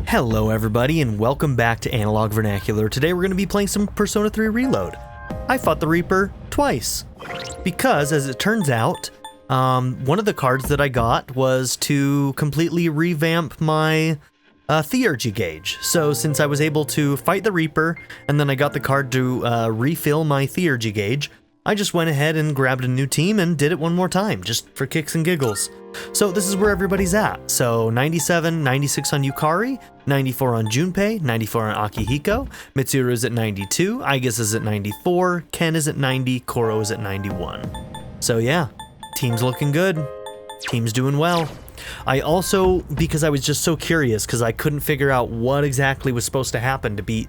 Hello everybody and welcome back to Analog Vernacular. Today we're going to be playing some Persona 3 Reload. I fought the Reaper twice, because as it turns out, one of the cards that I got was to completely revamp my theurgy gauge. So since I was able to fight the Reaper, and then I got the card to refill my theurgy gauge, I just went ahead and grabbed a new team and did it one more time, just for kicks and giggles. So this is where everybody's at. So 97, 96 on Yukari, 94 on Junpei, 94 on Akihiko, Mitsuru is at 92, Aigis is at 94, Ken is at 90, Koro is at 91. So yeah, team's looking good. Team's doing well. I also, because I was just so curious, because I couldn't figure out what exactly was supposed to happen to beat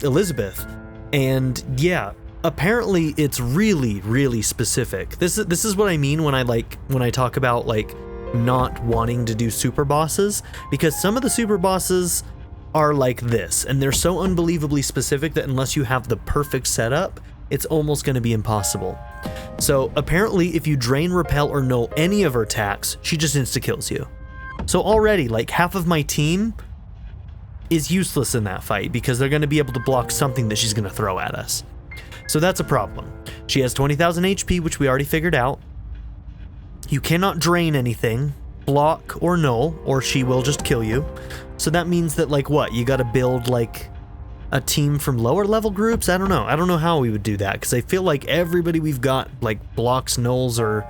Elizabeth. And yeah, apparently it's really, really specific. This is what I mean when I talk about like not wanting to do super bosses, because some of the super bosses are like this, and they're so unbelievably specific that unless you have the perfect setup, it's almost going to be impossible. So apparently if you drain, repel, or null any of her attacks, she just insta-kills you. So already like half of my team is useless in that fight because they're going to be able to block something that she's going to throw at us. So that's a problem. She has 20,000 HP, which we already figured out. You cannot drain anything, block, or null, or she will just kill you. So that means that, like, what? You got to build, like, a team from lower level groups? I don't know. I don't know how we would do that, because I feel like everybody we've got, like, blocks, nulls, or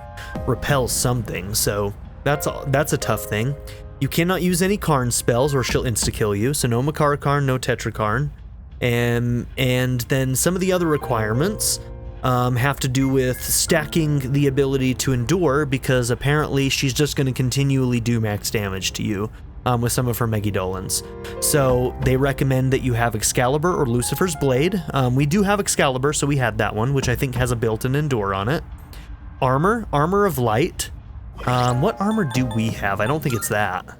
repels something. So that's a tough thing. You cannot use any Karn spells, or she'll insta-kill you. So no Makara Karn, no Tetra Karn. And then some of the other requirements have to do with stacking the ability to endure, because apparently she's just going to continually do max damage to you with some of her Megidolans. So they recommend that you have Excalibur or Lucifer's Blade. We do have Excalibur, so we had that one, which I think has a built-in endure on it. Armor of Light. What armor do we have? I don't think it's that.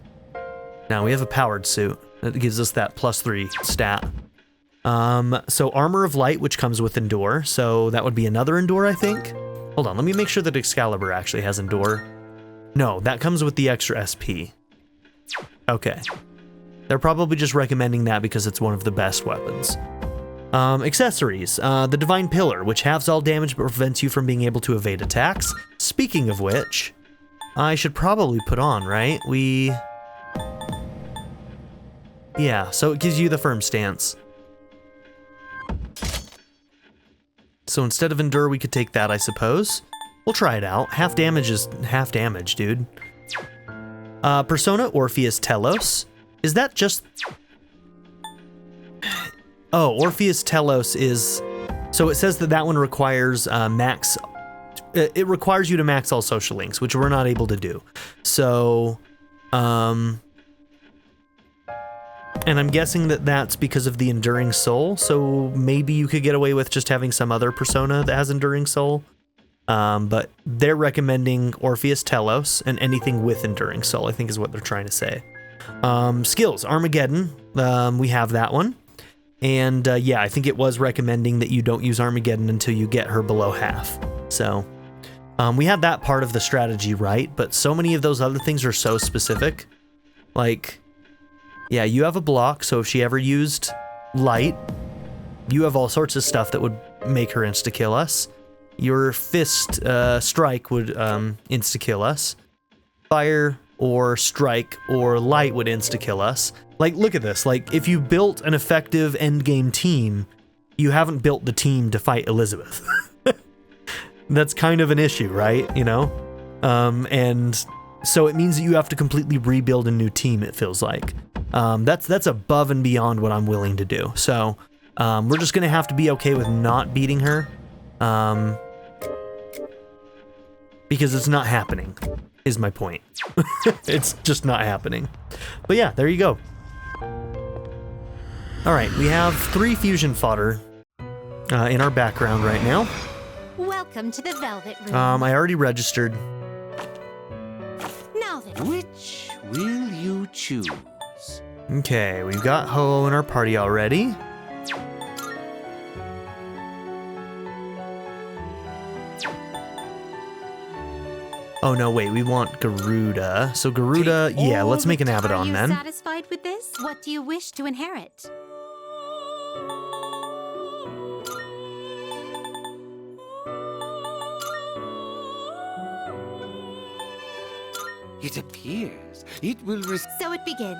No, we have a powered suit. That gives us that +3 stat. So Armor of Light, which comes with Endure, so that would be another Endure, I think. Hold on, let me make sure that Excalibur actually has Endure. No, that comes with the extra SP. Okay. They're probably just recommending that because it's one of the best weapons. Accessories. The Divine Pillar, which halves all damage but prevents you from being able to evade attacks. Speaking of which, I should probably put on, right? Yeah, so it gives you the firm stance. So instead of Endure, we could take that, I suppose. We'll try it out. Half damage is half damage, dude. Persona Orpheus Telos. Is that just... Oh, Orpheus Telos is... So it says that one requires max... It requires you to max all social links, which we're not able to do. So... And I'm guessing that that's because of the Enduring Soul, so maybe you could get away with just having some other Persona that has Enduring Soul. But they're recommending Orpheus Telos, and anything with Enduring Soul, I think is what they're trying to say. Skills, Armageddon, we have that one. And yeah, I think it was recommending that you don't use Armageddon until you get her below half. So we had that part of the strategy right, but so many of those other things are so specific. Like... Yeah, you have a block, so if she ever used light, you have all sorts of stuff that would make her insta-kill us. Your fist strike would insta-kill us. Fire or strike or light would insta-kill us. Like, look at this. Like, if you built an effective endgame team, you haven't built the team to fight Elizabeth. That's kind of an issue, right? You know? And so it means that you have to completely rebuild a new team, it feels like. That's above and beyond what I'm willing to do. So, we're just gonna have to be okay with not beating her, because it's not happening, is my point. It's just not happening. But yeah, there you go. Alright, we have 3 fusion fodder, in our background right now. Welcome to the Velvet Room. I already registered. Now then. Which will you choose? Okay, we've got Ho in our party already. Oh no, wait, we want Garuda. So Garuda, yeah, let's make an Abaddon then. Are you satisfied with this? What do you wish to inherit? It appears it will So it begins.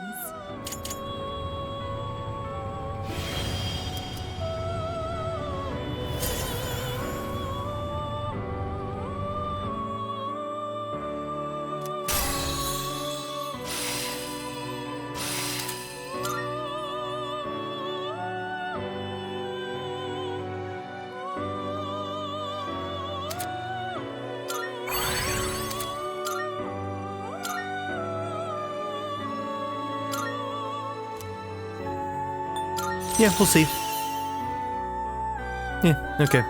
Yeah, we'll see. Yeah, okay.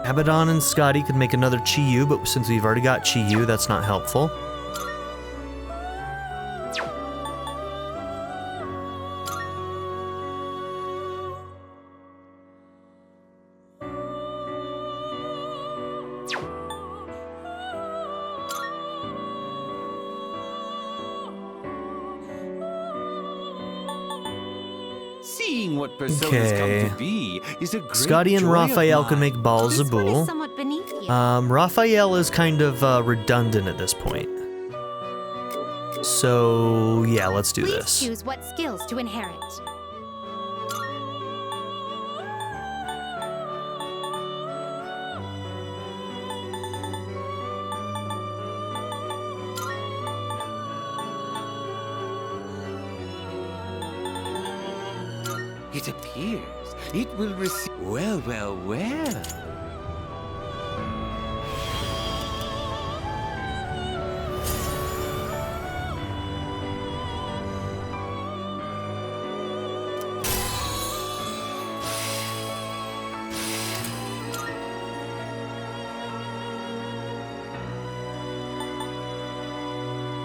Abaddon and Scotty could make another Chi-Yu, but since we've already got Chi-Yu, that's not helpful. Seeing what personas come to be is a great Scotty and joy of Raphael mine. can make This one Balzabul. is somewhat beneath you. Raphael is kind of redundant at this point. So, yeah, let's do Please this. choose what skills to inherit. It appears it will receive. Well, well, well.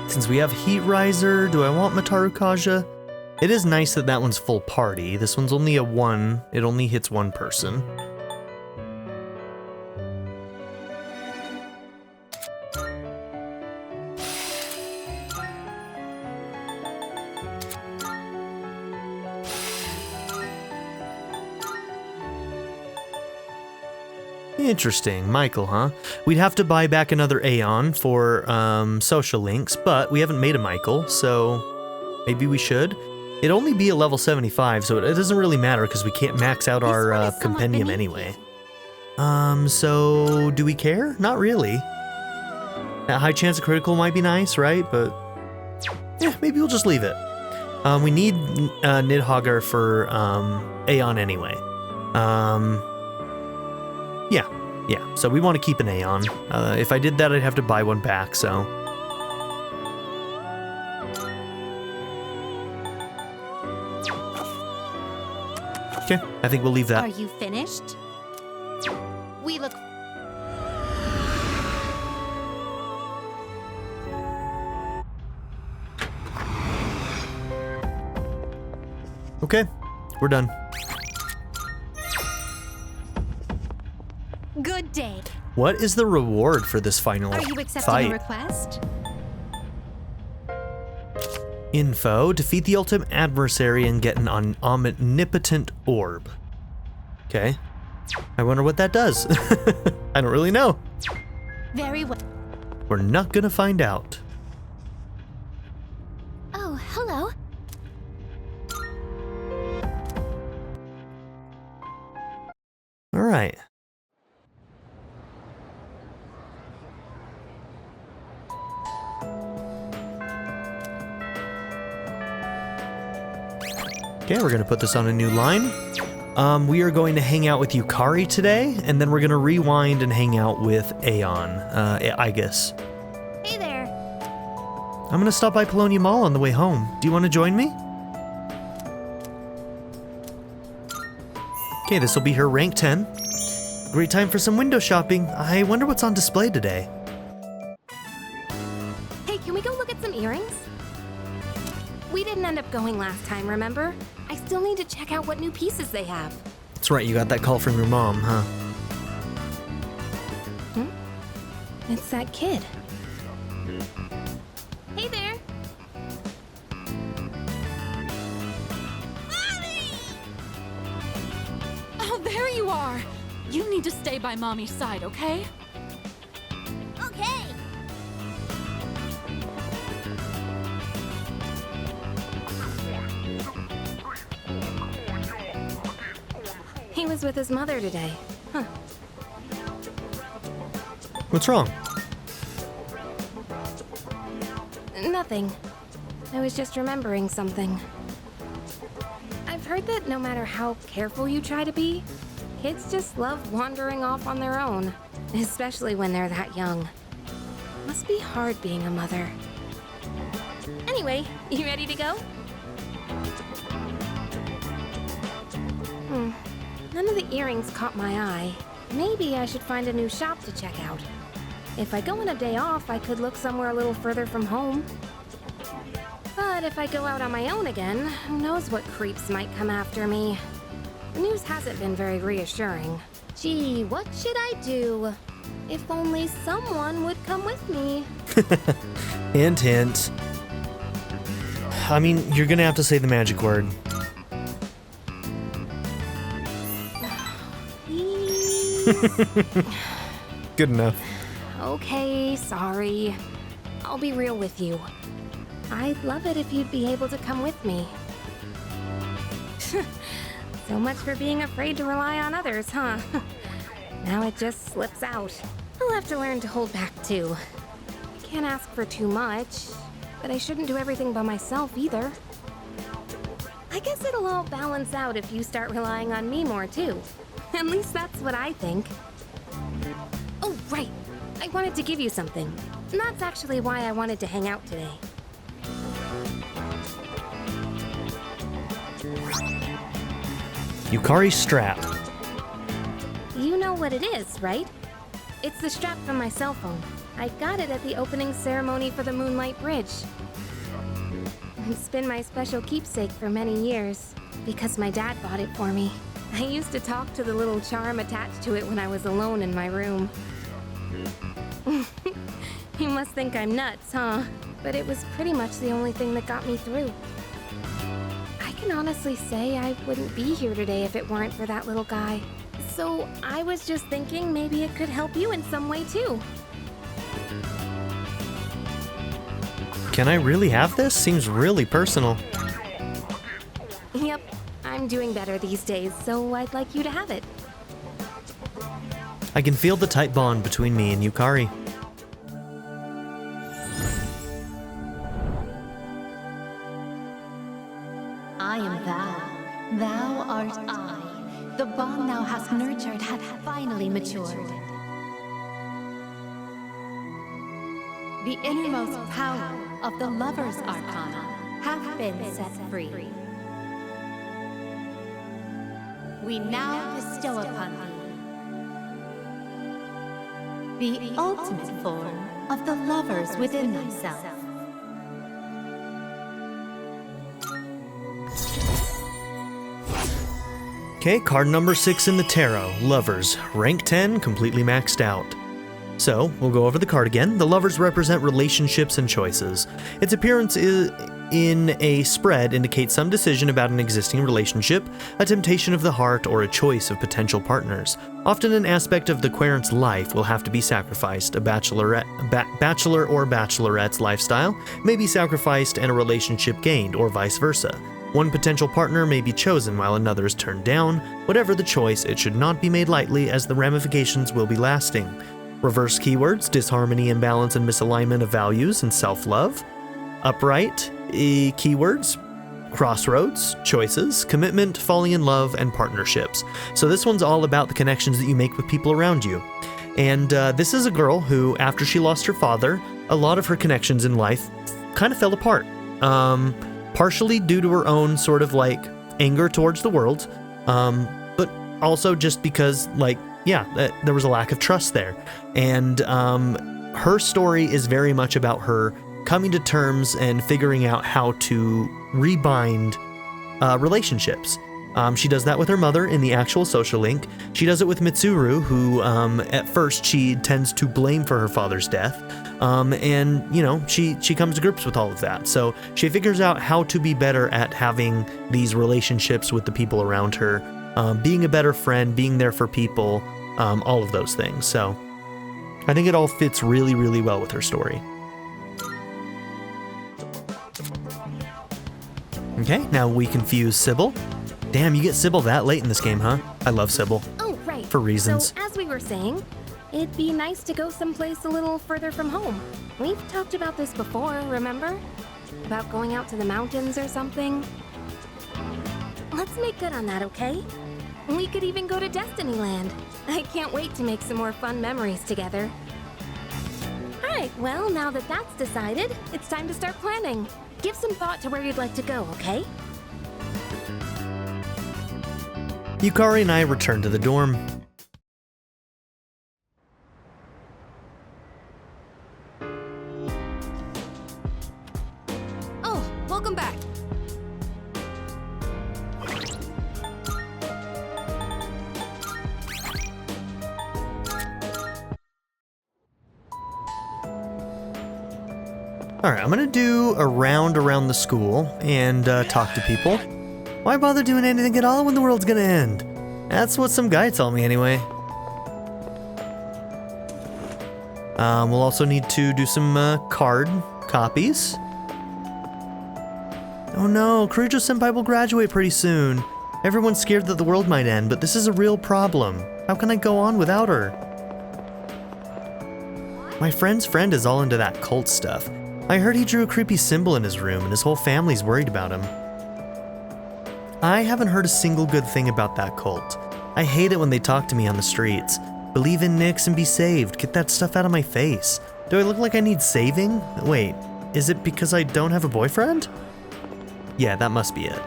Since we have Heat Riser, do I want Mataru Kaja? It is nice that that one's full party. This one's only a 1. It only hits one person. Interesting. Michael, huh? We'd have to buy back another Aeon for social links, but we haven't made a Michael, so maybe we should. It'd only be a level 75, so it doesn't really matter because we can't max out our compendium anyway. So do we care? Not really. That high chance of critical might be nice, right? But yeah, maybe we'll just leave it. We need Nidhogger for Aeon anyway. Yeah, so we want to keep an Aeon. If I did that, I'd have to buy one back, so. Okay, I think we'll leave that. Are you finished? We look. Okay, we're done. Good day. What is the reward for this final Are you accepting fight? a request? Info, defeat the ultimate adversary and get an omnipotent orb. Okay. I wonder what that does. I don't really know. Very well. We're not gonna find out. Oh, hello. All right. Okay, we're gonna put this on a new line. We are going to hang out with Yukari today, and then we're gonna rewind and hang out with Aeon, Aigis. Hey there. I'm gonna stop by Polonia Mall on the way home. Do you want to join me? Okay, this will be her rank 10. Great time for some window shopping. I wonder what's on display today. Hey, can we go look at some earrings? We didn't end up going last time, remember? I still need to check out what new pieces they have. That's right, you got that call from your mom, huh? It's that kid. Hey there. Oh, there you are! You need to stay by Mommy's side, okay? Okay. He was with his mother today. Huh. What's wrong? Nothing. I was just remembering something. I've heard that no matter how careful you try to be, kids just love wandering off on their own, especially when they're that young. Must be hard being a mother. Anyway, you ready to go? None of the earrings caught my eye. Maybe I should find a new shop to check out. If I go on a day off, I could look somewhere a little further from home. But if I go out on my own again, who knows what creeps might come after me. The news hasn't been very reassuring. Gee, what should I do? If only someone would come with me. Hint, hint. I mean, you're gonna have to say the magic word. Good enough. Okay, sorry. I'll be real with you. I'd love it if you'd be able to come with me. So much for being afraid to rely on others, huh? Now it just slips out. I'll have to learn to hold back too. I can't ask for too much, but I shouldn't do everything by myself either. I guess it'll all balance out if you start relying on me more too. At least that's what I think. Oh, right. I wanted to give you something. And that's actually why I wanted to hang out today. Yukari's strap. You know what it is, right? It's the strap from my cell phone. I got it at the opening ceremony for the Moonlight Bridge. It's been my special keepsake for many years, because my dad bought it for me. I used to talk to the little charm attached to it when I was alone in my room. You must think I'm nuts, huh? But it was pretty much the only thing that got me through. I can honestly say I wouldn't be here today if it weren't for that little guy. So I was just thinking maybe it could help you in some way too. Can I really have this? Seems really personal. Yep, I'm doing better these days, so I'd like you to have it. I can feel the tight bond between me and Yukari. I am thou, thou art I. The bond thou hast nurtured hath finally matured. The innermost power of the lover's arcana hath been set free. We now bestow upon thee the ultimate form of the lovers within thyself. Okay, card number 6 in the tarot, Lovers, rank 10, completely maxed out. So, we'll go over the card again. The Lovers represent relationships and choices. Its appearance in a spread indicates some decision about an existing relationship, a temptation of the heart, or a choice of potential partners. Often an aspect of the querent's life will have to be sacrificed. A bachelor or bachelorette's lifestyle may be sacrificed and a relationship gained, or vice versa. One potential partner may be chosen while another is turned down. Whatever the choice, it should not be made lightly as the ramifications will be lasting. Reverse keywords: disharmony, imbalance, and misalignment of values and self-love. Upright keywords: crossroads, choices, commitment, falling in love, and partnerships. So this one's all about the connections that you make with people around you. And this is a girl who, after she lost her father, a lot of her connections in life kind of fell apart. Partially due to her own sort of like anger towards the world, but also just because there was a lack of trust there. And her story is very much about her coming to terms and figuring out how to rebind relationships. She does that with her mother in the actual social link. She does it with Mitsuru, who at first she tends to blame for her father's death. And, you know, she comes to grips with all of that. So she figures out how to be better at having these relationships with the people around her, being a better friend, being there for people, all of those things. So I think it all fits really, really well with her story. Okay, now we confuse Sybil. Damn, you get Sybil that late in this game, huh? I love Sybil. Oh, right. For reasons. So, as we were saying, it'd be nice to go someplace a little further from home. We've talked about this before, remember? About going out to the mountains or something. Let's make good on that, okay? We could even go to Destinyland. I can't wait to make some more fun memories together. Alright, well, now that that's decided, it's time to start planning. Give some thought to where you'd like to go, okay? Yukari and I return to the dorm. Oh, welcome back. Alright, I'm gonna do a round around the school and talk to people. Why bother doing anything at all when the world's gonna end? That's what some guy told me anyway. We'll also need to do some card copies. Oh no, Kurujo-senpai will graduate pretty soon. Everyone's scared that the world might end, but this is a real problem. How can I go on without her? My friend's friend is all into that cult stuff. I heard he drew a creepy symbol in his room and his whole family's worried about him. I haven't heard a single good thing about that cult. I hate it when they talk to me on the streets. Believe in Nyx and be saved. Get that stuff out of my face. Do I look like I need saving? Wait, is it because I don't have a boyfriend? Yeah, that must be it.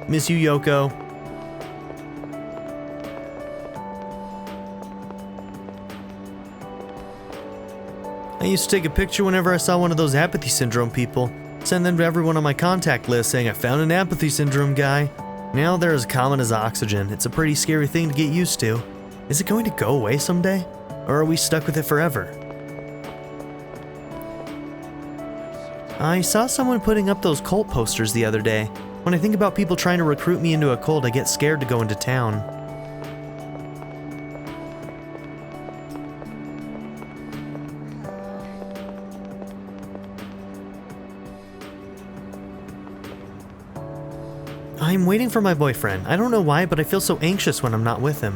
Miss you, Yoko. I used to take a picture whenever I saw one of those apathy syndrome people. Send them to everyone on my contact list saying I found an apathy syndrome guy. Now they're as common as oxygen. It's a pretty scary thing to get used to. Is it going to go away someday? Or are we stuck with it forever? I saw someone putting up those cult posters the other day. When I think about people trying to recruit me into a cult, I get scared to go into town. I'm waiting for my boyfriend. I don't know why, but I feel so anxious when I'm not with him.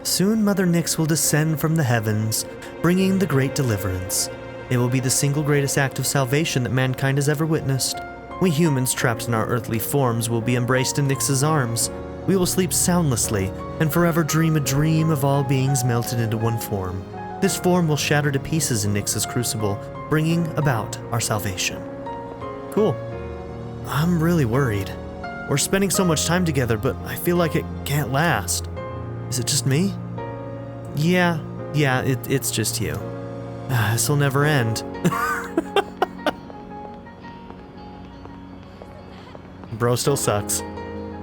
Soon Mother Nyx will descend from the heavens, bringing the great deliverance. It will be the single greatest act of salvation that mankind has ever witnessed. We humans trapped in our earthly forms will be embraced in Nyx's arms. We will sleep soundlessly and forever dream a dream of all beings melted into one form. This form will shatter to pieces in Nyx's crucible, bringing about our salvation. Cool. I'm really worried. We're spending so much time together, but I feel like it can't last. Is it just me? Yeah, it's just you. This'll never end. Bro still sucks.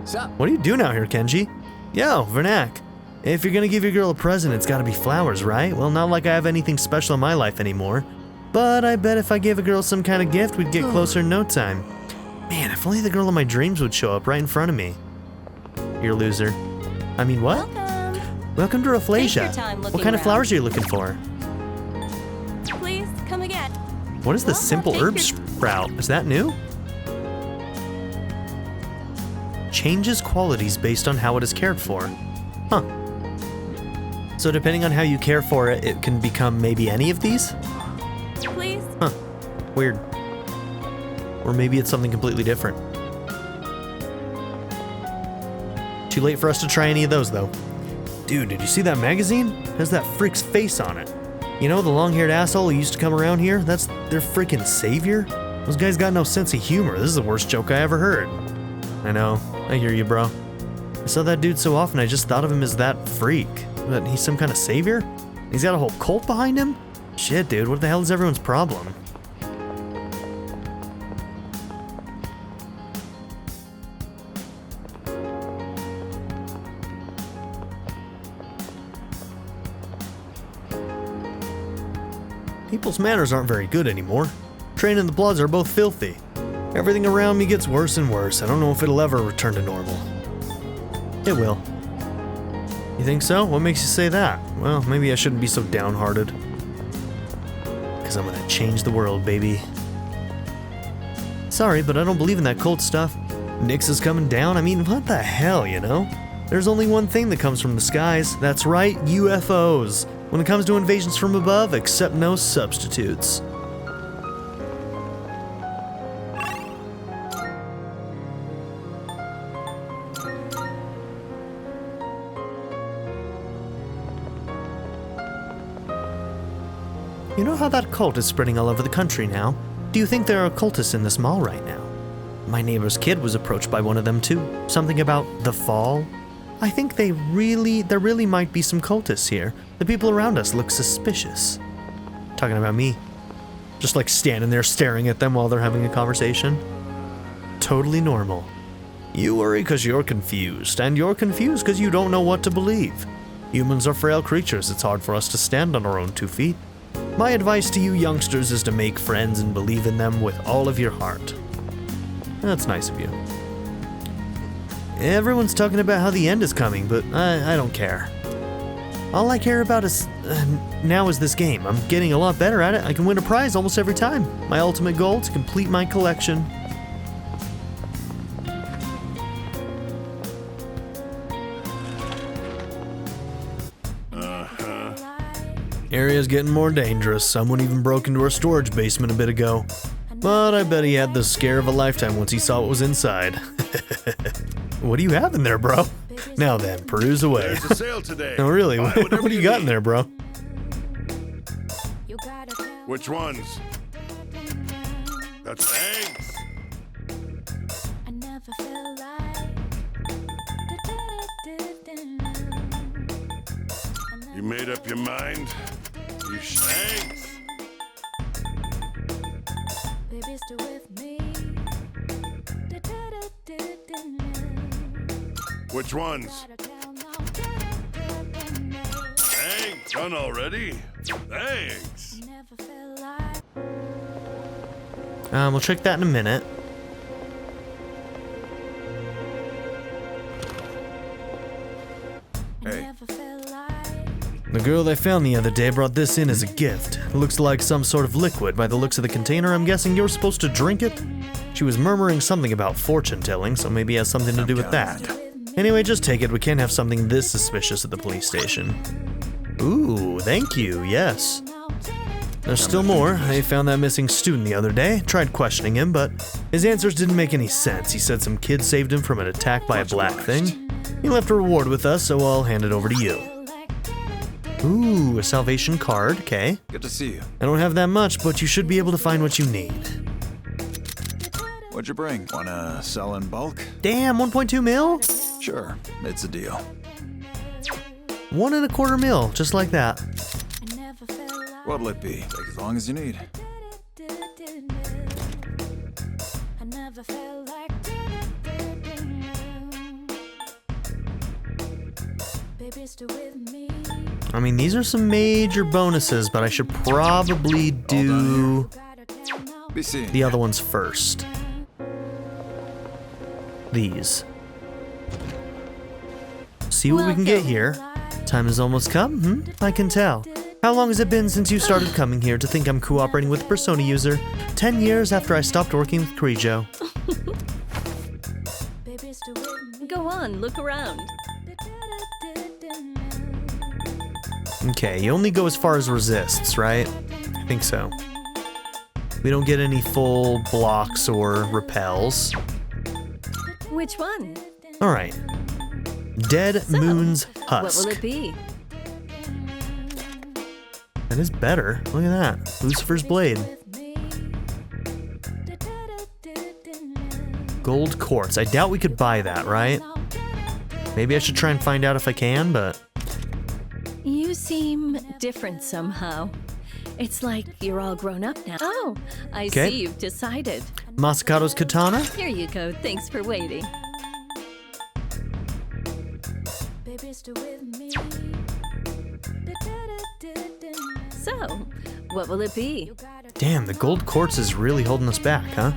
Sup? What are you doing out here, Kenji? Yo, Vernak. If you're gonna give your girl a present, it's gotta be flowers, right? Well, not like I have anything special in my life anymore. But I bet if I gave a girl some kind of gift, we'd get closer in no time. Man, if only the girl of my dreams would show up right in front of me. You're a loser. I mean, what? Welcome to Rafflesia. What kind of flowers are you looking for? Please, come again. What is the simple herb sprout? Is that new? Changes qualities based on how it is cared for. Huh. So depending on how you care for it, it can become maybe any of these? Please. Huh. Weird. Or maybe it's something completely different. Too late for us to try any of those, though. Dude, did you see that magazine? It has that freak's face on it. You know, the long-haired asshole who used to come around here? That's their freaking savior? Those guys got no sense of humor. This is the worst joke I ever heard. I know. I hear you, bro. I saw that dude so often I just thought of him as that freak. But he's some kind of savior? He's got a whole cult behind him? Shit, dude, what the hell is everyone's problem? People's manners aren't very good anymore. Train and the Bloods are both filthy. Everything around me gets worse and worse. I don't know if it'll ever return to normal. It will. You think so? What makes you say that? Well, maybe I shouldn't be so downhearted. Because I'm gonna change the world, baby. Sorry, but I don't believe in that cult stuff. Nyx is coming down? I mean, what the hell, you know? There's only one thing that comes from the skies. That's right, UFOs. When it comes to invasions from above, accept no substitutes. You know how that cult is spreading all over the country now? Do you think there are cultists in this mall right now? My neighbor's kid was approached by one of them too. Something about the fall. I think there really might be some cultists here. The people around us look suspicious. Talking about me. Just like standing there staring at them while they're having a conversation. Totally normal. You worry because you're confused, and you're confused because you don't know what to believe. Humans are frail creatures. It's hard for us to stand on our own 2 feet. My advice to you youngsters is to make friends and believe in them with all of your heart. That's nice of you. Everyone's talking about how the end is coming, but I don't care. All I care about is now is this game. I'm getting a lot better at it. I can win a prize almost every time. My ultimate goal is to complete my collection. Area's getting more dangerous. Someone even broke into our storage basement a bit ago. But I bet he had the scare of a lifetime once he saw what was inside. What do you have in there, bro? Now then, peruse away. There's a sale today. Oh, really? Buy What whatever do you got in there, bro? Which ones? That's eggs. You made up your mind? You eggs. Which ones? Dang, done already? Thanks. We'll check that in a minute. Hey. The girl they found the other day brought this in as a gift. It looks like some sort of liquid. By the looks of the container, I'm guessing you're supposed to drink it? She was murmuring something about fortune telling, so maybe it has something to do with that. Anyway, just take it. We can't have something this suspicious at the police station. Ooh, thank you, yes. There's still more. I found that missing student the other day. Tried questioning him, but his answers didn't make any sense. He said some kid saved him from an attack by a black thing. He left a reward with us, so I'll hand it over to you. Ooh, a salvation card, okay. Good to see you. I don't have that much, but you should be able to find what you need. What'd you bring? Wanna sell in bulk? Damn, 1.2 mil? Sure, it's a deal. 1.25 mil, just like that. What'll it be? Take as long as you need. I mean, these are some major bonuses, but I should probably do Be seeing the other ones first. These. See what we can get here. Time has almost come, I can tell. How long has it been since you started coming here to think I'm cooperating with a Persona user? 10 years after I stopped working with Kirijo. Go on, look around. Okay, you only go as far as resists, right? I think so. We don't get any full blocks or repels. Which one? Alright. Dead Moon's Husk. What will it be? That is better. Look at that. Lucifer's Blade. Gold Quartz. I doubt we could buy that, right? Maybe I should try and find out if I can, but You seem different somehow. It's like you're all grown up now. Oh, I Okay. see you've decided. Masakato's katana? Here you go. Thanks for waiting. So, what will it be? Damn, the gold quartz is really holding us back, huh?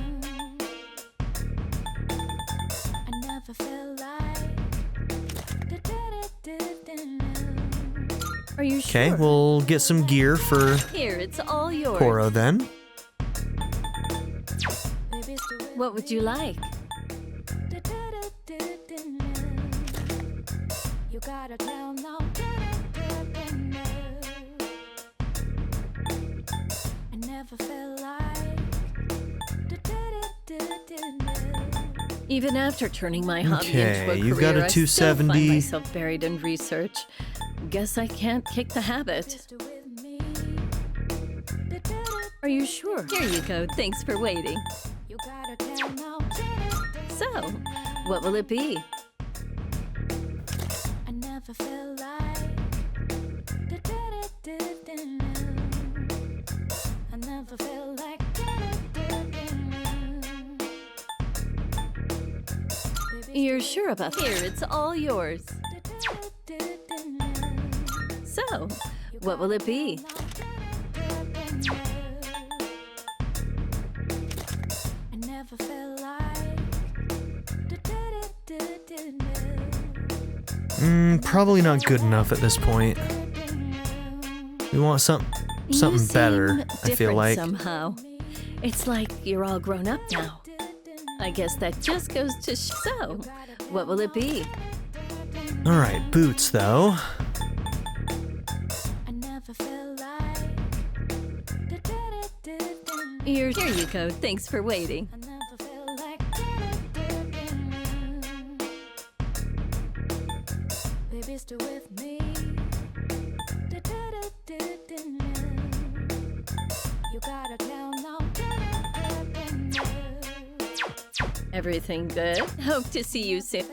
Are you Okay, sure? we'll get some gear for Here, it's all yours. Koro then. What would you like? Even after turning my hobby into a Okay, you've career, got a I still 270. find myself buried in research. Guess I can't kick the habit. Are you sure? Here you go. Thanks for waiting. So, what will it be? You're sure about Here, it's all yours. So, what will it be? Probably not good enough at this point. We want something You better, seem I feel different like. somehow. It's like you're all grown up now. I guess that just goes to so, what will it be? Alright, boots though. Here you go. Thanks for waiting. Everything good? Hope to see you soon.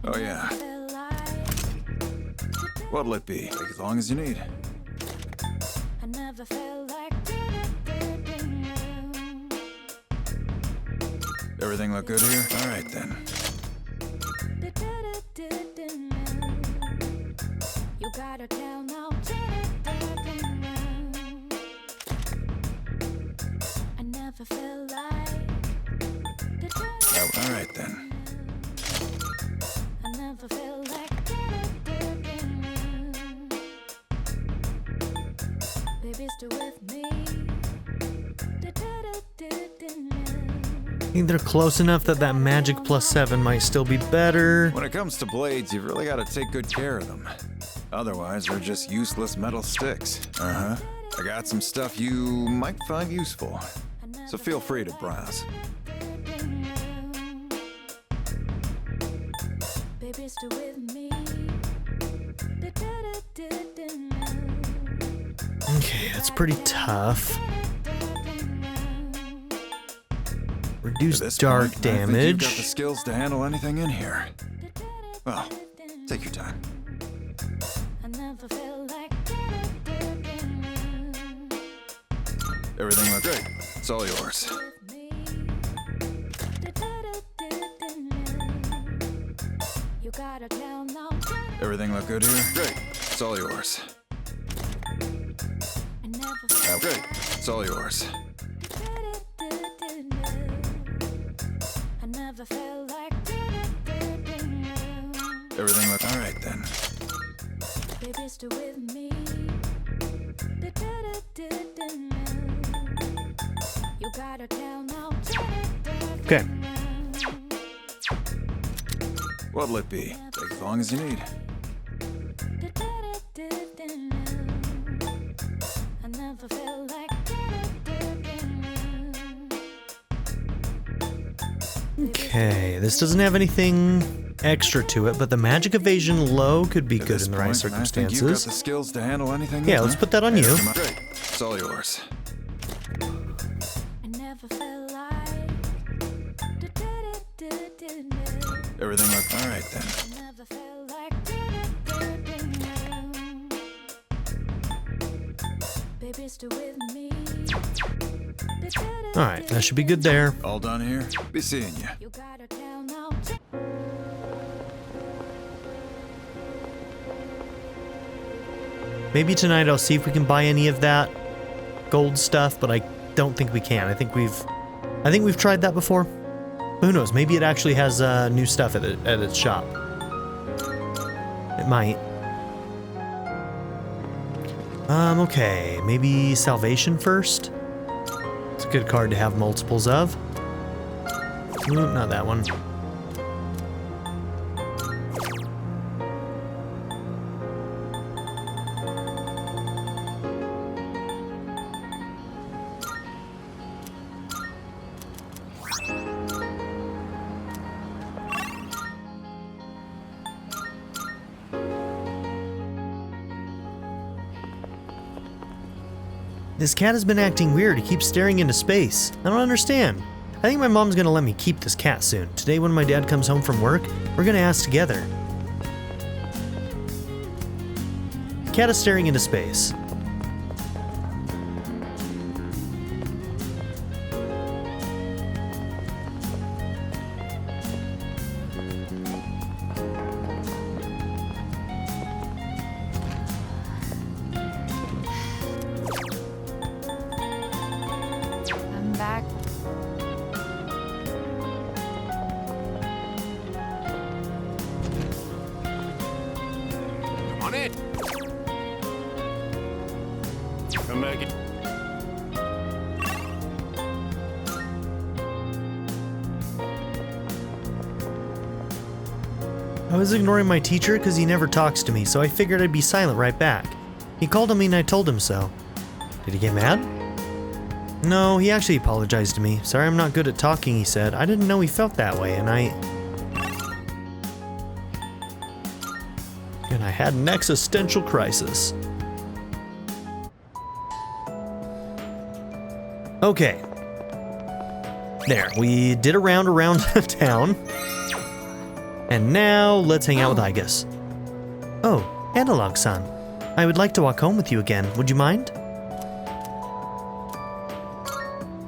Oh, yeah. What'll it be? Take as long as you need. Everything look good here? All right, then. Oh, all right, then. think they're close enough that that magic +7 might still be better. When it comes to blades, you've really got to take good care of them. Otherwise, they're just useless metal sticks. I got some stuff you might find useful, so feel free to browse. Okay, that's pretty tough. Reduce dark point, I think you've got the damage. skills to handle anything in here. Well, take your time. Everything looks great. It's all yours. Everything look good here? Great. It's all yours. Great. It's all yours. Everything look all right then. Okay. What'll it be? Take as long as you need. Okay, this doesn't have anything extra to it, but the magic evasion low could be At good this in the right point, I think you've got the circumstances. skills to handle anything. Yeah, in let's here. put that on you. Great. It's all yours. Everything look all right then. All right, that should be good there. All done here. Be seeing you. Maybe tonight I'll see if we can buy any of that gold stuff, but I don't think we can. I think we've tried that before. Who knows? Maybe it actually has new stuff at its shop. It might. Okay, maybe Salvation first. It's a good card to have multiples of. Ooh, not that one. This cat has been acting weird. He keeps staring into space. I don't understand. I think my mom's gonna let me keep this cat soon. Today when my dad comes home from work, we're gonna ask together. The cat is staring into space. I'm back. Come on in. Come back in. I was ignoring my teacher because he never talks to me, so I figured I'd be silent right back. He called on me and I told him so. Did he get mad? No, he actually apologized to me. Sorry I'm not good at talking, he said. I didn't know he felt that way, and I had an existential crisis. Okay. There, we did a round around town. And now, let's hang out with Aigis. Oh, Analog-san. I would like to walk home with you again. Would you mind?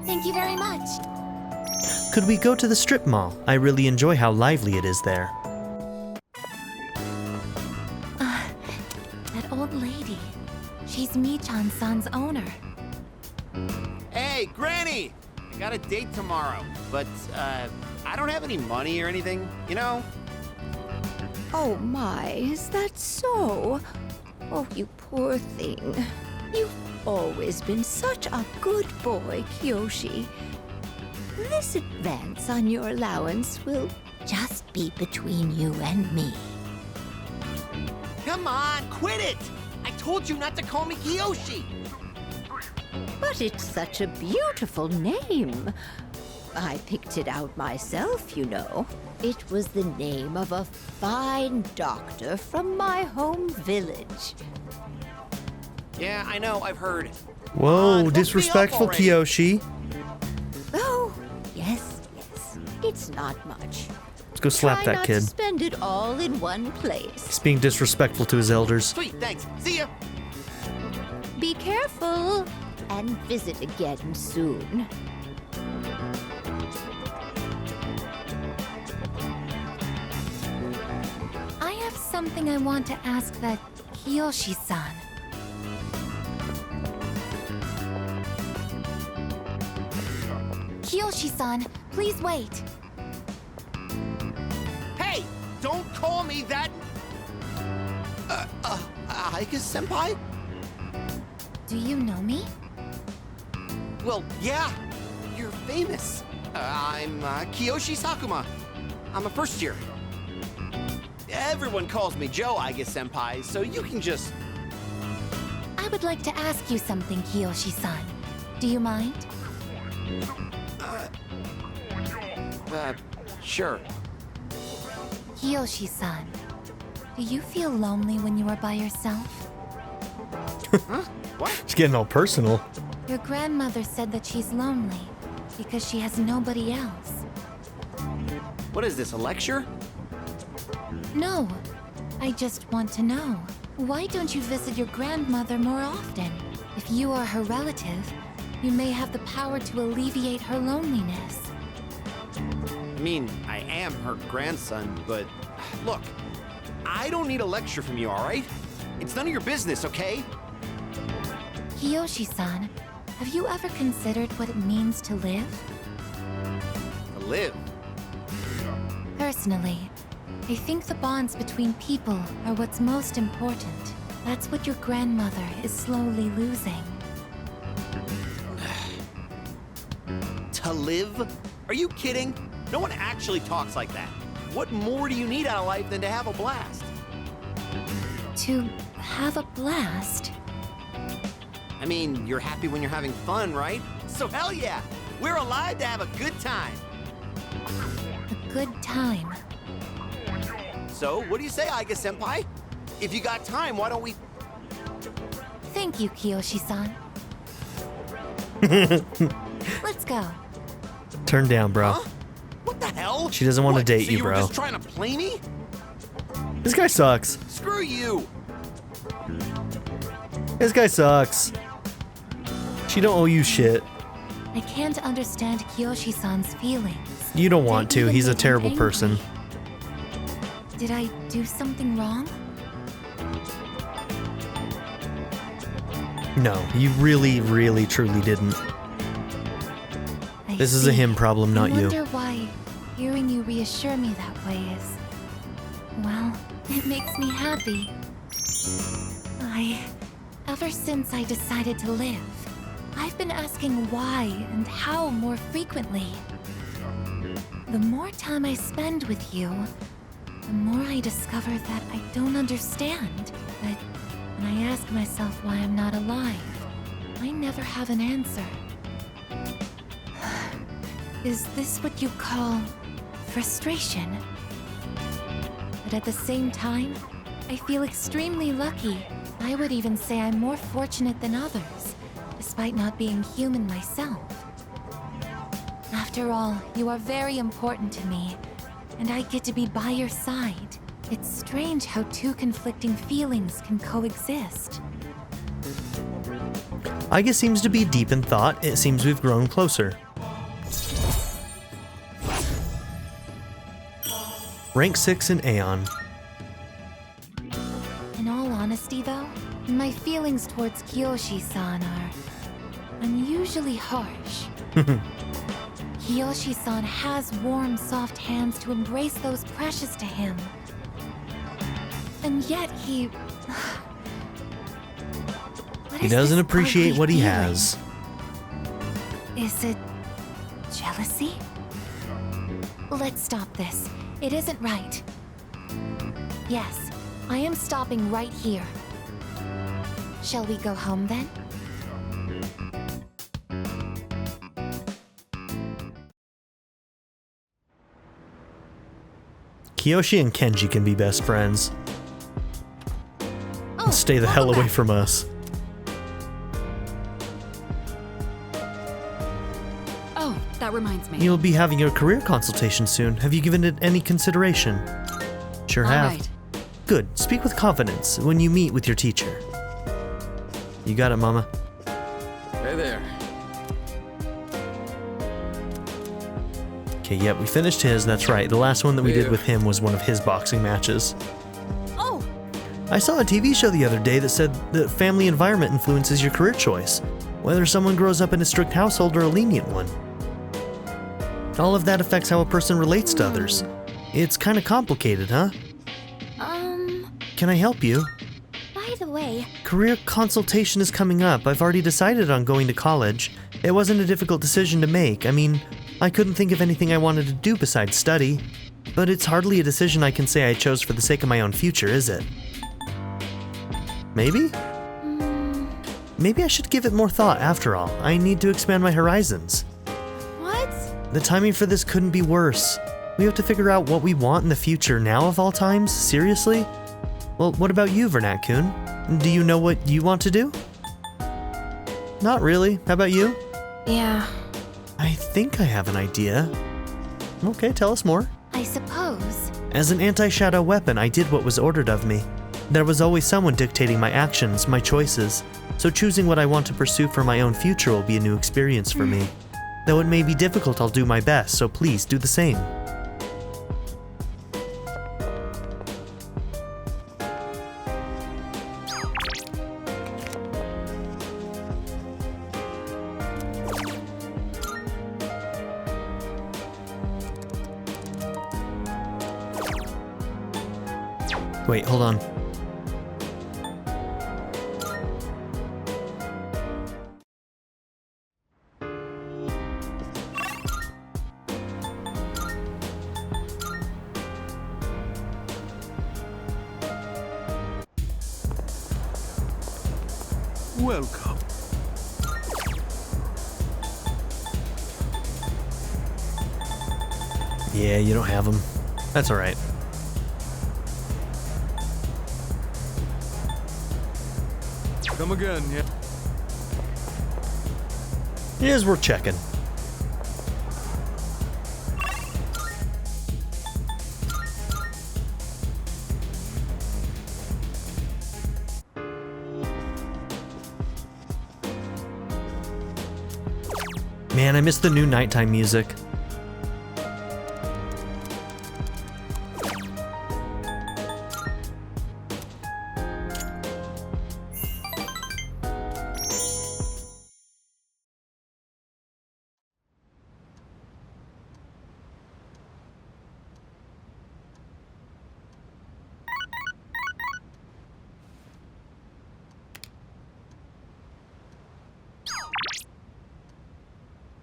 Thank you very much. Could we go to the strip mall? I really enjoy how lively it is there. That old lady. She's Michan-san's owner. Hey, Granny! I got a date tomorrow, but I don't have any money or anything, you know? Oh my, is that so? Oh, you poor thing. You've always been such a good boy, Kyoshi. This advance on your allowance will just be between you and me. Come on, quit it! I told you not to call me Kiyoshi! But it's such a beautiful name. I picked it out myself, you know. It was the name of a fine doctor from my home village. Yeah, I know, I've heard. Whoa, hook disrespectful, me up already. Kiyoshi. Oh, yes. It's not much. Let's go slap Try that not kid. to spend it all in one place. He's being disrespectful to his elders. Sweet, thanks. See ya! Be careful and visit again soon. I have something I want to ask that Kiyoshi-san. Kiyoshi-san, please wait. Hey! Don't call me that! Aigis senpai? Do you know me? Well, yeah. You're famous. I'm Kiyoshi Sakuma. I'm a first year. Everyone calls me Joe Aigis senpai, so you can just... I would like to ask you something, Kiyoshi-san. Do you mind? Sure. Kiyoshi-san, do you feel lonely when you are by yourself? Huh? What? It's getting all personal. Your grandmother said that she's lonely because she has nobody else. What is this, a lecture? No, I just want to know. Why don't you visit your grandmother more often? If you are her relative, you may have the power to alleviate her loneliness. I mean, I am her grandson, but... Look, I don't need a lecture from you, alright? It's none of your business, okay? Kiyoshi-san, have you ever considered what it means to live? To live. Personally, I think the bonds between people are what's most important. That's what your grandmother is slowly losing. To live? Are you kidding? No one actually talks like that. What more do you need out of life than to have a blast? To have a blast? I mean, you're happy when you're having fun, right? So hell yeah! We're alive to have a good time! A good time. So, what do you say, Aigis senpai? If you got time, why don't we... Thank you, Kiyoshi-san. Let's go. Turn down, bro. Huh? What the hell? She doesn't want to What, date so you, you were bro. just trying to play me? This guy sucks. Screw you! This guy sucks. She don't owe you shit. I can't understand Kiyoshi-san's feelings. You don't want They to. even He's a make him terrible angry. person. Did I do something wrong? No, you really, really, truly didn't. I This is a see. him problem, not I you. wonder why hearing you reassure me that way is... Well, it makes me happy. Ever since I decided to live, I've been asking why and how more frequently. The more time I spend with you, the more I discover that I don't understand. But when I ask myself why I'm not alive, I never have an answer. Is this what you call frustration? But at the same time, I feel extremely lucky. I would even say I'm more fortunate than others, despite not being human myself. After all, you are very important to me, and I get to be by your side. It's strange how two conflicting feelings can coexist. Aigis seems to be deep in thought. It seems we've grown closer. Rank 6 in Aeon. In all honesty, though, my feelings towards Kiyoshi-san are unusually harsh. Kiyoshi-san has warm, soft hands to embrace those precious to him. And yet he... What He is doesn't this appreciate ugly what he feeling? has. Is it Jealousy? Let's stop this. It isn't right. Yes, I am stopping right here. Shall we go home then? Kiyoshi and Kenji can be best friends. And stay the hell away from us. Oh, that reminds me. You'll be having your career consultation soon. Have you given it any consideration? Sure All have. right. Good. Speak with confidence when you meet with your teacher. You got it, Mama. Hey there. Okay, yep, we finished his, that's right. The last one that we did Yeah. with him was one of his boxing matches. Oh, I saw a TV show the other day that said that family environment influences your career choice, whether someone grows up in a strict household or a lenient one. All of that affects how a person relates to others. It's kind of complicated, huh? Can I help you? By the way, Career consultation is coming up. I've already decided on going to college. It wasn't a difficult decision to make. I mean, I couldn't think of anything I wanted to do besides study. But it's hardly a decision I can say I chose for the sake of my own future, is it? Maybe? Maybe I should give it more thought after all. I need to expand my horizons. what? The timing for this couldn't be worse. We have to figure out what we want in the future now of all times? Seriously? Well, what about you, Vernat-kun? Do you know what you want to do? Not really. How about you? yeah. I think I have an idea. Okay, tell us more. I suppose. As an anti-shadow weapon, I did what was ordered of me. There was always someone dictating my actions, my choices, so choosing what I want to pursue for my own future will be a new experience for me. Though it may be difficult, I'll do my best, so please do the same. Wait, hold on. Welcome. Yeah, you don't have them. That's alright. Come again, yeah. It is worth checking. Man, I miss the new nighttime music.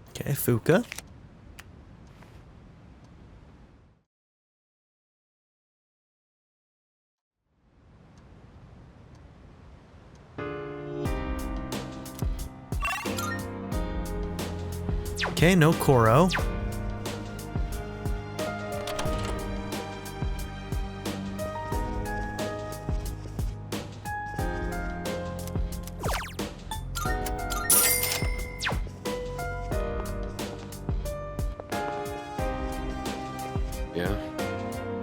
Okay, Fuka. Okay, no Koro. Yeah.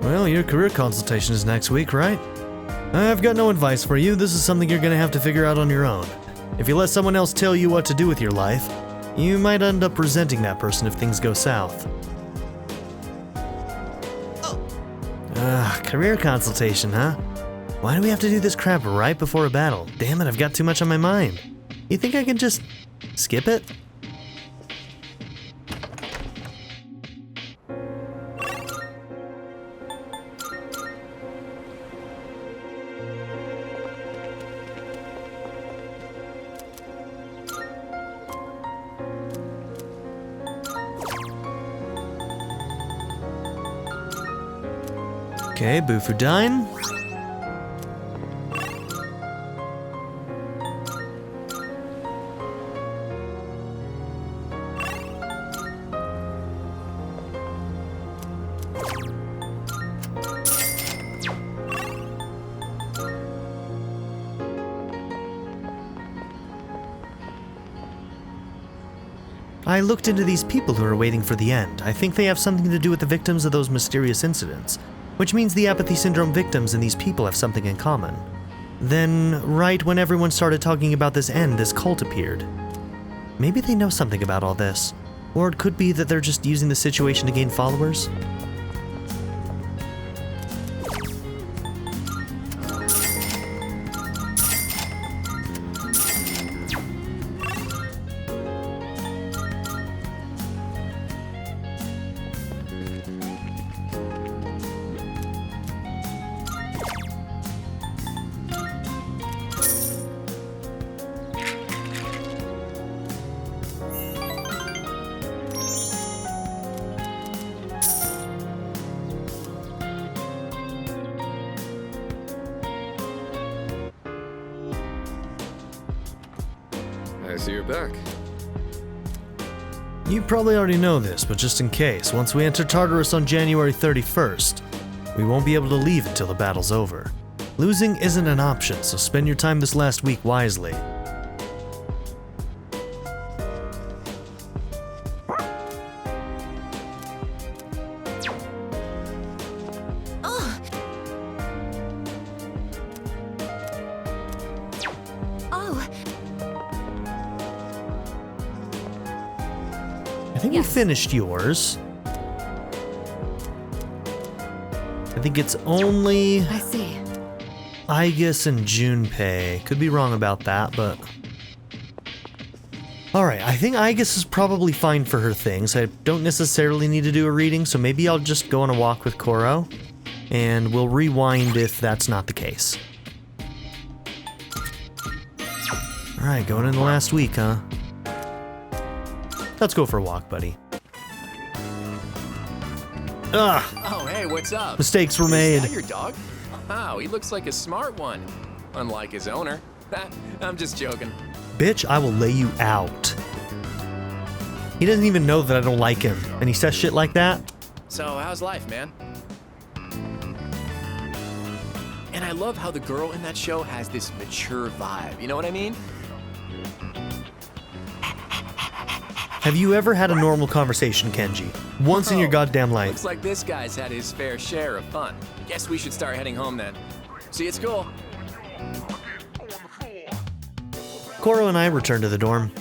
Well, your career consultation is next week, right? I've got no advice for you. This is something you're gonna have to figure out on your own. If you let someone else tell you what to do with your life, you might end up resenting that person if things go south. Career consultation, huh? Why do we have to do this crap right before a battle? Damn it, I've got too much on my mind. You think I can just skip it? Okay, Bufudine. I looked into these people who are waiting for the end. I think they have something to do with the victims of those mysterious incidents, which means the apathy syndrome victims and these people have something in common. Then, right when everyone started talking about this end, this cult appeared. Maybe they know something about all this, or it could be that they're just using the situation to gain followers. I see you're back. You probably already know this, but just in case, once we enter Tartarus on January 31st, we won't be able to leave until the battle's over. Losing isn't an option, so spend your time this last week wisely. I think we finished yours. I think it's only I see. Aigis and Junpei. Could be wrong about that, but... Alright, I think Aigis is probably fine for her things. I don't necessarily need to do a reading, so maybe I'll just go on a walk with Koro, and we'll rewind if that's not the case. Alright, going in the last week, huh? Let's go for a walk, buddy. Ugh! Oh, hey, what's up? Mistakes were made. Is that your dog? Wow, he looks like a smart one. Unlike his owner. I'm just joking. Bitch, I will lay you out. He doesn't even know that I don't like him, and he says shit like that? So, how's life, man? And I love how the girl in that show has this mature vibe, you know what I mean? Have you ever had a normal conversation, Kenji? Once in your goddamn life. Looks like this guy's had his fair share of fun. Guess we should start heading home then. See you at school. Koro and I returned to the dorm.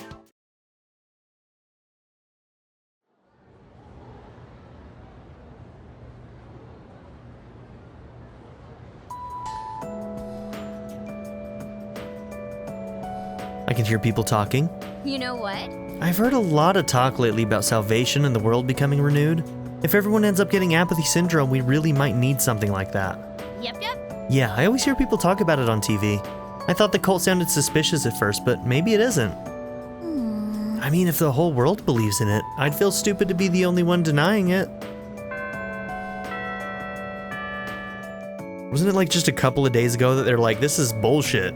I can hear people talking. You know what? I've heard a lot of talk lately about salvation and the world becoming renewed. If everyone ends up getting apathy syndrome, we really might need something like that. Yep. Yeah, I always hear people talk about it on TV. I thought the cult sounded suspicious at first, but maybe it isn't. I mean, if the whole world believes in it, I'd feel stupid to be the only one denying it. Wasn't it like just a couple of days ago that they're like, this is bullshit?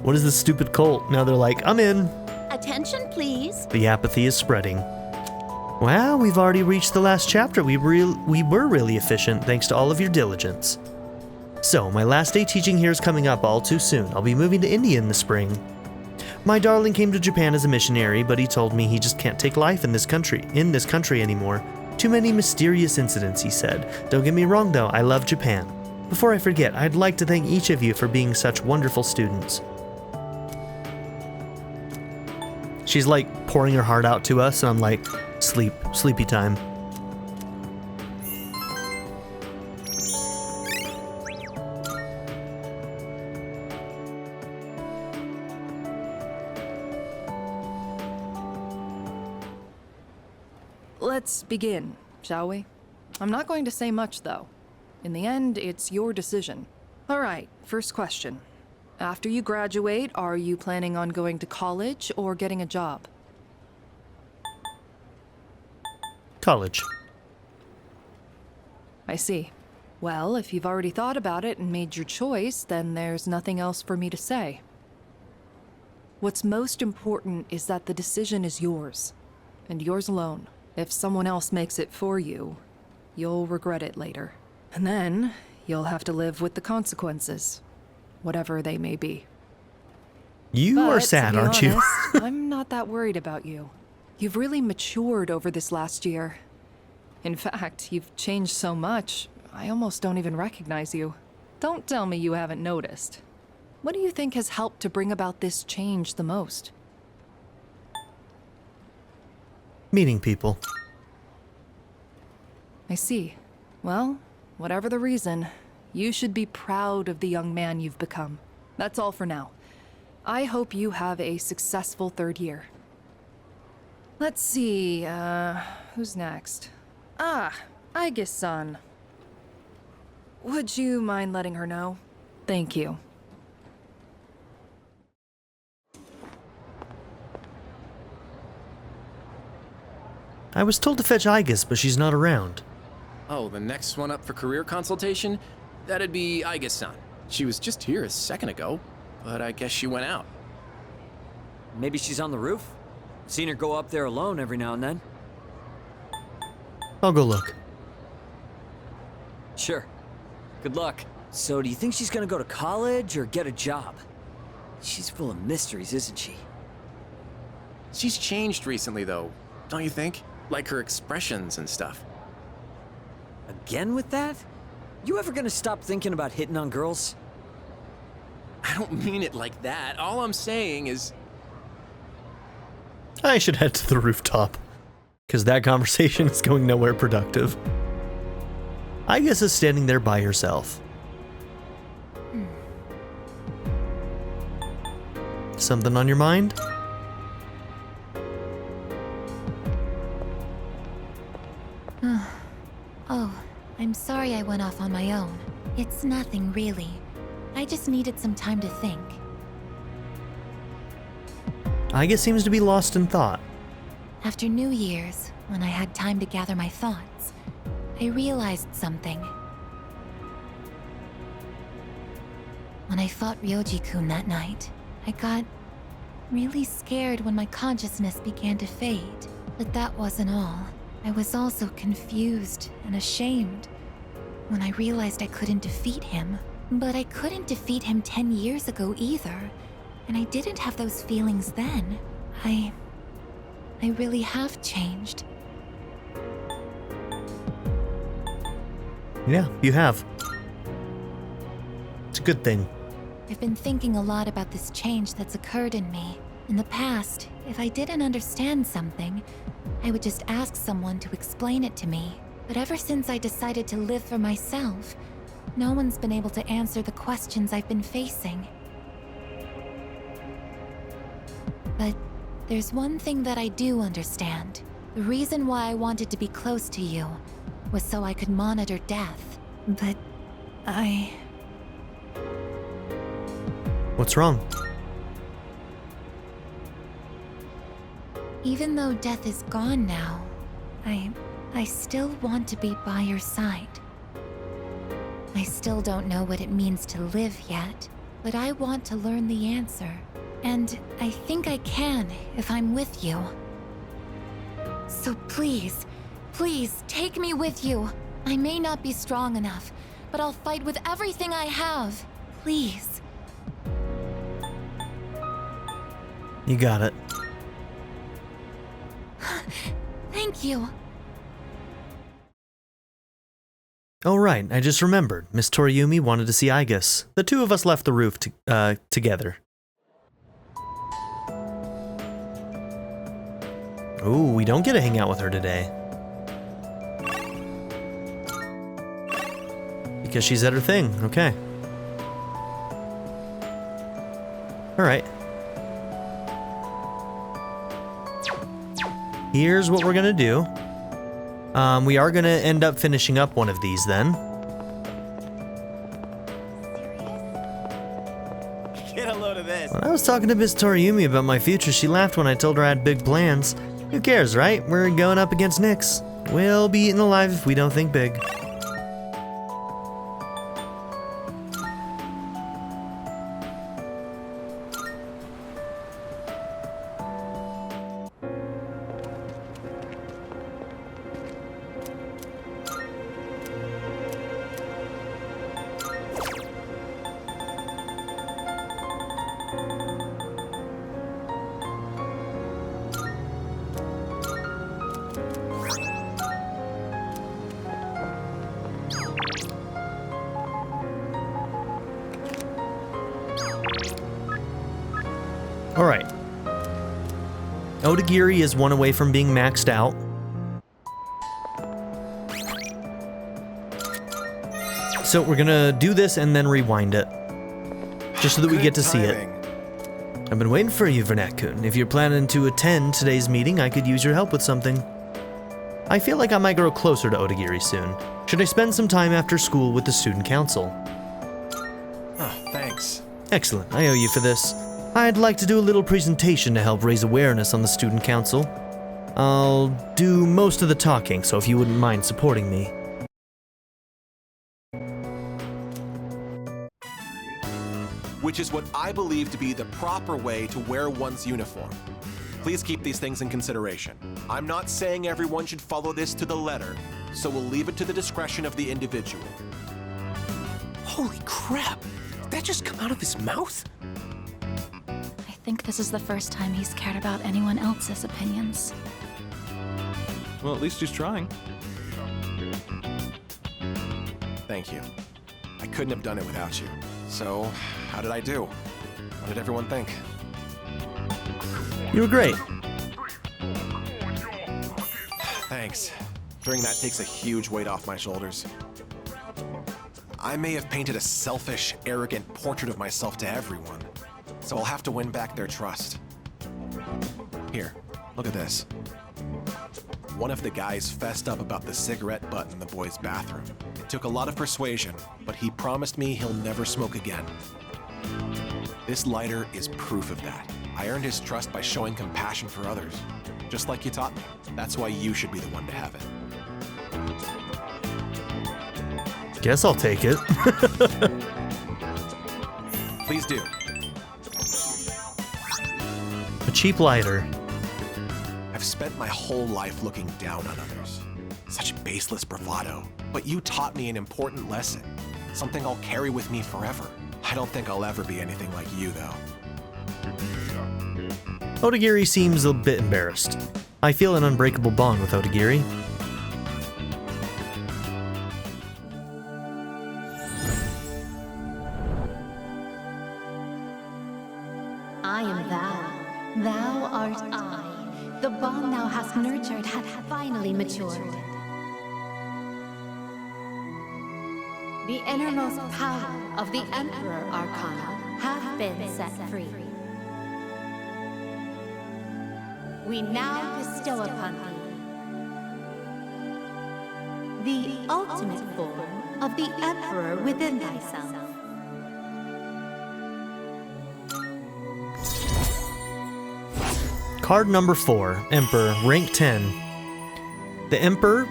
What is this stupid cult? Now they're like, I'm in. Attention, please. The apathy is spreading. Wow, we've already reached the last chapter. We were really efficient thanks to all of your diligence. So, my last day teaching here is coming up all too soon. I'll be moving to India in the spring. My darling came to Japan as a missionary, but he told me he just can't take life in this country anymore. Too many mysterious incidents, he said. Don't get me wrong though, I love Japan. Before I forget, I'd like to thank each of you for being such wonderful students. She's like pouring her heart out to us, and I'm like, sleepy time. Let's begin, shall we? I'm not going to say much, though. In the end, it's your decision. All right, first question. After you graduate, are you planning on going to college or getting a job? College. I see. Well, if you've already thought about it and made your choice, then there's nothing else for me to say. What's most important is that the decision is yours, and yours alone. If someone else makes it for you, you'll regret it later. And then, you'll have to live with the consequences, whatever they may be. You are sad, aren't you? I'm not that worried about you. You've really matured over this last year. In fact, you've changed so much, I almost don't even recognize you. Don't tell me you haven't noticed. What do you think has helped to bring about this change the most? Meeting people. I see. Well, whatever the reason, you should be proud of the young man you've become. That's all for now. I hope you have a successful third year. Let's see, who's next? Aigis-san. Would you mind letting her know? Thank you. I was told to fetch Aigis, but she's not around. Oh, the next one up for career consultation? That'd be Aigis-san. She was just here a second ago, but I guess she went out. Maybe she's on the roof? Seen her go up there alone every now and then. I'll go look. Sure. Good luck. So do you think she's gonna go to college or get a job? She's full of mysteries, isn't she? She's changed recently, though, don't you think? Like her expressions and stuff. Again with that? You ever gonna stop thinking about hitting on girls? I don't mean it like that. All I'm saying is... I should head to the rooftop, because that conversation is going nowhere productive. Aigis is standing there by herself. Something on your mind? Oh, I'm sorry I went off on my own. It's nothing, really. I just needed some time to think. Aigis seems to be lost in thought. After New Year's, when I had time to gather my thoughts, I realized something. When I fought Ryoji-kun that night, I got really scared when my consciousness began to fade. But that wasn't all. I was also confused and ashamed when I realized I couldn't defeat him. But I couldn't defeat him 10 years ago either, and I didn't have those feelings then. I really have changed. Yeah, you have. It's a good thing. I've been thinking a lot about this change that's occurred in me. In the past, if I didn't understand something, I would just ask someone to explain it to me. But ever since I decided to live for myself, no one's been able to answer the questions I've been facing. But there's one thing that I do understand. The reason why I wanted to be close to you was so I could monitor death. But What's wrong? Even though death is gone now, I still want to be by your side. I still don't know what it means to live yet, but I want to learn the answer. And I think I can if I'm with you. So please, please take me with you. I may not be strong enough, but I'll fight with everything I have. Please. You got it. Thank you. Oh right, I just remembered. Miss Toriumi wanted to see Aigis. The two of us left the roof together. Ooh, we don't get to hang out with her today. Because she's at her thing, okay. Alright. Here's what we're gonna do. We are gonna end up finishing up one of these then. Get a load of this. When I was talking to Miss Toriumi about my future, she laughed when I told her I had big plans. Who cares, right? We're going up against Nyx. We'll be eaten alive if we don't think big. Odagiri is one away from being maxed out. So we're gonna do this and then rewind it, just so that we get to see it. I've been waiting for you, Vernatkun. If you're planning to attend today's meeting, I could use your help with something. I feel like I might grow closer to Odagiri soon. Should I spend some time after school with the student council? Oh, thanks. Excellent, I owe you for this. I'd like to do a little presentation to help raise awareness on the student council. I'll do most of the talking, so if you wouldn't mind supporting me. Which is what I believe to be the proper way to wear one's uniform. Please keep these things in consideration. I'm not saying everyone should follow this to the letter, so we'll leave it to the discretion of the individual. Holy crap! Did that just come out of his mouth? I think this is the first time he's cared about anyone else's opinions. Well, at least he's trying. Thank you. I couldn't have done it without you. So, how did I do? What did everyone think? You were great. Thanks. Hearing that takes a huge weight off my shoulders. I may have painted a selfish, arrogant portrait of myself to everyone, so I'll have to win back their trust. Here, look at this. One of the guys fessed up about the cigarette butt in the boys' bathroom. It took a lot of persuasion, but he promised me he'll never smoke again. This lighter is proof of that. I earned his trust by showing compassion for others, just like you taught me. That's why you should be the one to have it. Guess I'll take it. Please do. A cheap lighter. I've spent my whole life looking down on others. Such baseless bravado. But you taught me an important lesson. Something I'll carry with me forever. I don't think I'll ever be anything like you, though. Odagiri seems a bit embarrassed. I feel an unbreakable bond with Odagiri. I am thou. Thou art I. The bond thou hast nurtured hath finally matured. The innermost power of the Emperor Arcana hath been set free. We now bestow upon thee the ultimate form of the Emperor within thyself. Card number 4, Emperor, rank 10. The Emperor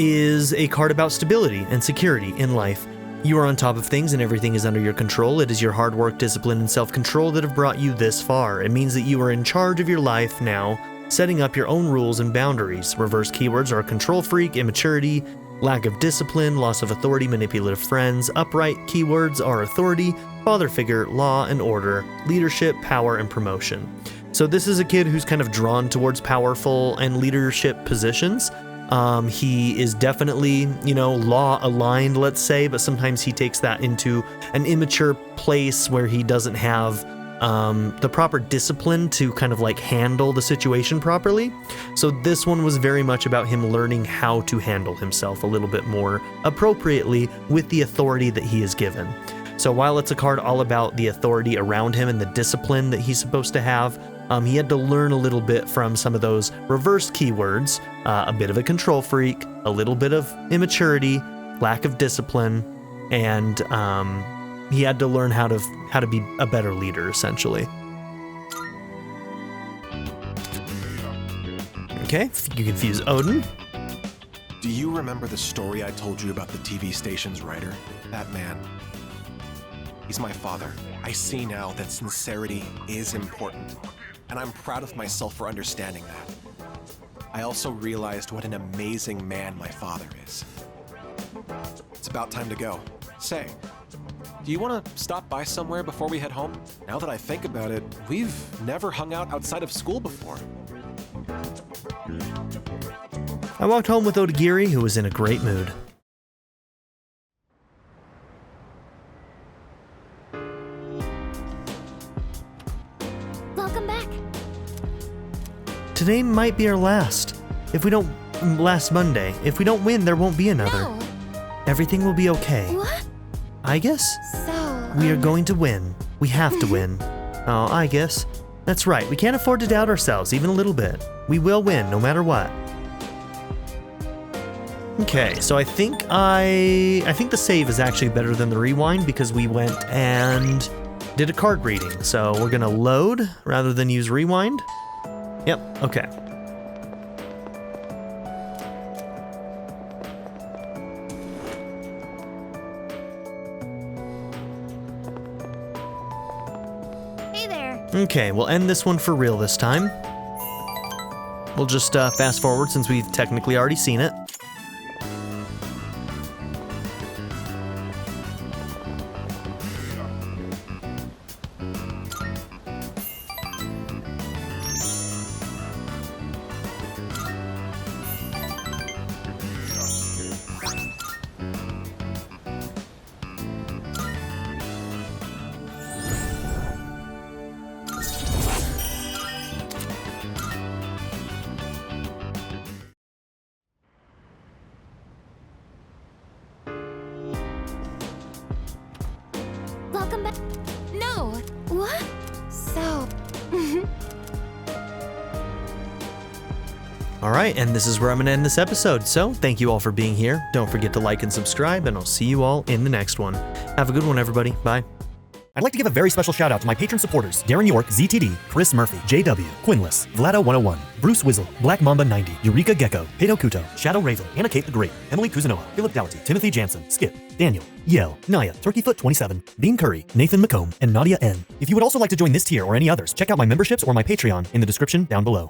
is a card about stability and security in life. You are on top of things and everything is under your control. It is your hard work, discipline, and self-control that have brought you this far. It means that you are in charge of your life now, setting up your own rules and boundaries. Reverse keywords are control freak, immaturity, lack of discipline, loss of authority, manipulative friends. Upright keywords are authority, father figure, law and order, leadership, power, and promotion. So this is a kid who's kind of drawn towards powerful and leadership positions. He is definitely, law aligned, let's say, but sometimes he takes that into an immature place where he doesn't have the proper discipline to kind of like handle the situation properly. So this one was very much about him learning how to handle himself a little bit more appropriately with the authority that he is given. So while it's a card all about the authority around him and the discipline that he's supposed to have, he had to learn a little bit from some of those reverse keywords, a bit of a control freak, a little bit of immaturity, lack of discipline, and he had to learn how to be a better leader, essentially. Okay, you confuse Odin. Do you remember the story I told you about the TV station's writer? That man. He's my father. I see now that sincerity is important, and I'm proud of myself for understanding that. I also realized what an amazing man my father is. It's about time to go. Say, do you want to stop by somewhere before we head home? Now that I think about it, we've never hung out outside of school before. I walked home with Odagiri, who was in a great mood. Welcome back. Today might be our last. If we don't... last Monday. If we don't win, there won't be another. No. Everything will be okay. What? Aigis? So, We are going to win. We have to win. Oh, Aigis. That's right, we can't afford to doubt ourselves even a little bit. We will win, no matter what. Okay, so I think the save is actually better than the rewind because we went and did a card reading. So we're gonna load rather than use rewind. Yep, okay. Hey there. Okay, we'll end this one for real this time. We'll just fast forward since we've technically already seen it. welcome back. No. What? So. Alright, and this is where I'm going to end this episode, so thank you all for being here. Don't forget to like and subscribe, and I'll see you all in the next one. Have a good one, everybody. Bye. I'd like to give a very special shout out to my patron supporters: Darren York, ZTD, Chris Murphy, JW, Quinless, Vlado101, Bruce Wizzle, Black Mamba 90, Eureka Gecko, Pedo Kuto, Shadow Raven, Anna Kate the Great, Emily Kuzanoa, Philip Dougherty, Timothy Jansen, Skip, Daniel, Yell, Naya, Turkeyfoot 27, Bean Curry, Nathan McComb, and Nadia N. If you would also like to join this tier or any others, check out my memberships or my Patreon in the description down below.